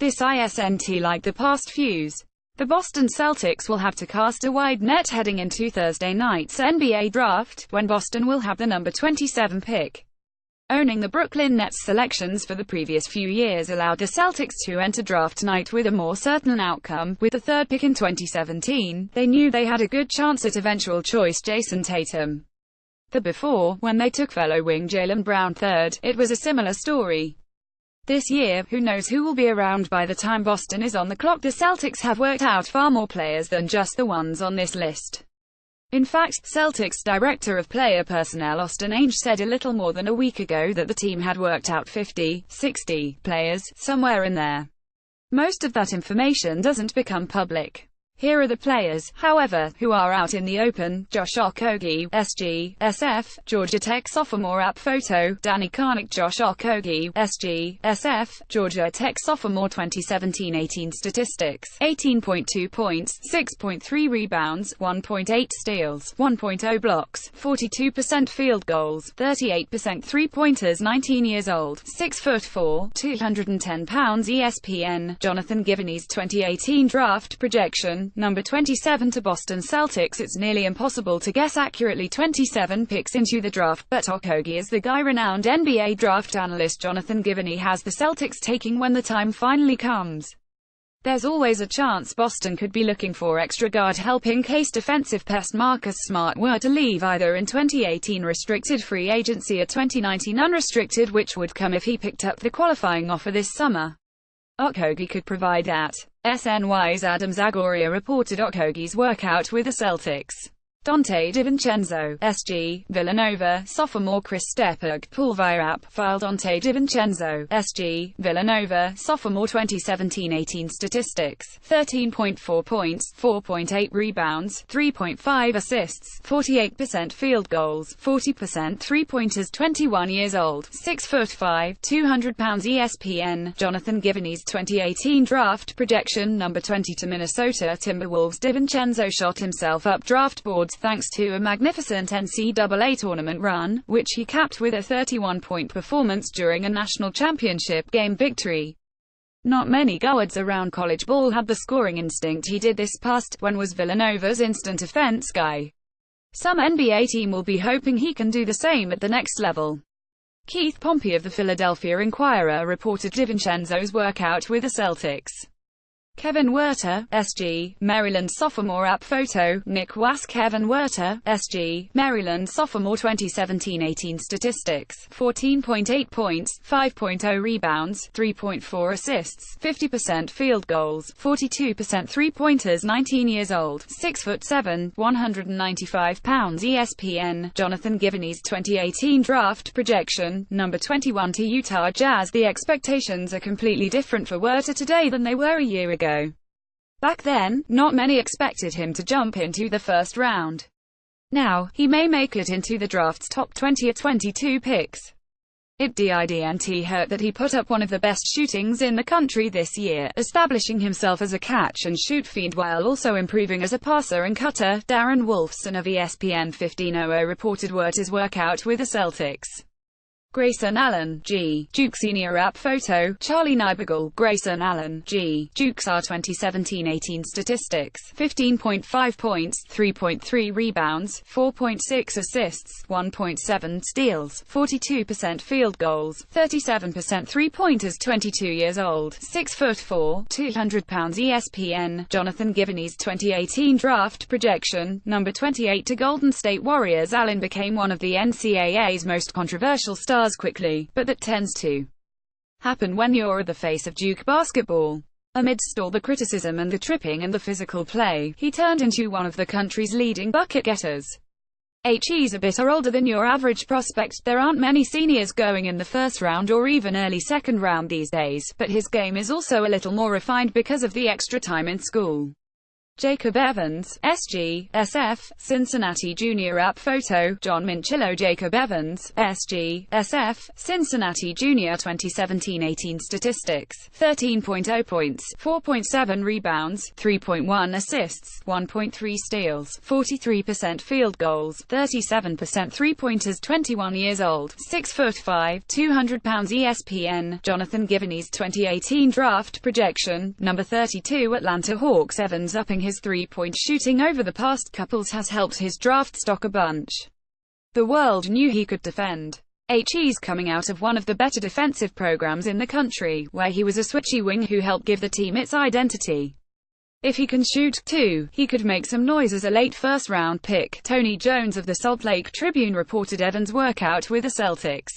This isn't like the past fews. The Boston Celtics will have to cast a wide net heading into Thursday night's NBA draft, when Boston will have the number 27 pick. Owning the Brooklyn Nets selections for the previous few years allowed the Celtics to enter draft night with a more certain outcome. With the third pick in 2017, they knew they had a good chance at eventual choice Jason Tatum. The before, when they took fellow wing Jaylen Brown third, it was a similar story. This year, who knows who will be around by the time Boston is on the clock. The Celtics have worked out far more players than just the ones on this list. In fact, Celtics Director of Player Personnel Austin Ainge said a little more than a week ago that the team had worked out 50, 60 players, somewhere in there. Most of that information doesn't become public. Here are the players, however, who are out in the open: Josh Okogie, SG, SF, Georgia Tech sophomore. App photo, Danny Karnick. Josh Okogie, SG, SF, Georgia Tech sophomore. 2017-18 statistics: 18.2 points, 6.3 rebounds, 1.8 steals, 1.0 blocks, 42% field goals, 38% three-pointers. 19 years old, 6'4", 210 pounds. ESPN, Jonathan Givony's 2018 draft projection. Number 27 to Boston Celtics. It's nearly impossible to guess accurately 27 picks into the draft, but Okogie is the guy. Renowned NBA draft analyst Jonathan Givony has the Celtics taking when the time finally comes. There's always a chance Boston could be looking for extra guard help in case defensive pest Marcus Smart were to leave, either in 2018 restricted free agency or 2019 unrestricted, which would come if he picked up the qualifying offer this summer. Okogie could provide that. SNY's Adam Zagoria reported Okogie's workout with the Celtics. Donte DiVincenzo, SG, Villanova, sophomore. Chris Stepberg, Pulvirap, file. Donte DiVincenzo, SG, Villanova, sophomore. 2017-18 statistics: 13.4 points, 4.8 rebounds, 3.5 assists, 48% field goals, 40% three-pointers. 21 years old, 6'5", 200 pounds. ESPN, Jonathan Givony's 2018 draft projection. Number 20 to Minnesota Timberwolves. DiVincenzo shot himself up draft boards thanks to a magnificent NCAA tournament run, which he capped with a 31-point performance during a national championship game victory. Not many guards around college ball had the scoring instinct he did this past, when was Villanova's instant offense guy. Some NBA team will be hoping he can do the same at the next level. Keith Pompey of the Philadelphia Inquirer reported DiVincenzo's workout with the Celtics. Kevin Huerter, SG, Maryland sophomore. App photo, Nick Wass. Kevin Huerter, SG, Maryland sophomore. 2017-18 statistics: 14.8 points, 5.0 rebounds, 3.4 assists, 50% field goals, 42% three-pointers. 19 years old, 6'7", 195 pounds. ESPN, Jonathan Givony's 2018 draft projection. Number 21 to Utah Jazz. The expectations are completely different for Huerter today than they were a year ago. Back then, not many expected him to jump into the first round. Now, he may make it into the draft's top 20 or 22 picks. It didn't hurt that he put up one of the best shootings in the country this year, establishing himself as a catch-and-shoot fiend while also improving as a passer and cutter. Darren Wolfson of ESPN 1500 reported Huerter's workout with the Celtics. Grayson Allen, G. Duke Senior. App photo, Charlie Neibergal. Grayson Allen, G. Duke's 2017-18 statistics: 15.5 points, 3.3 rebounds, 4.6 assists, 1.7 steals, 42% field goals, 37% three-pointers. 22 years old, 6'4", 200 pounds. ESPN, Jonathan Givony's 2018 draft projection. Number 28 to Golden State Warriors. Allen became one of the NCAA's most controversial stars quickly, but that tends to happen when you're the face of Duke basketball. Amidst all the criticism and the tripping and the physical play, he turned into one of the country's leading bucket getters. He's a bit older than your average prospect. There aren't many seniors going in the first round or even early second round these days, but his game is also a little more refined because of the extra time in school. Jacob Evans, SG, SF, Cincinnati Junior App Photo, John Minchillo. Jacob Evans, SG, SF, Cincinnati Junior 2017-18 Statistics: 13.0 points, 4.7 rebounds, 3.1 assists, 1.3 steals, 43% field goals, 37% three-pointers. 21 years old, 6'5", 200 pounds. ESPN, Jonathan Givony's 2018 draft projection, number 32 Atlanta Hawks. Evans upping his three-point shooting over the past couples has helped his draft stock a bunch. The world knew he could defend. He's coming out of one of the better defensive programs in the country, where he was a switchy wing who helped give the team its identity. If he can shoot, too, he could make some noise as a late first-round pick. Tony Jones of the Salt Lake Tribune reported Evans' workout with the Celtics.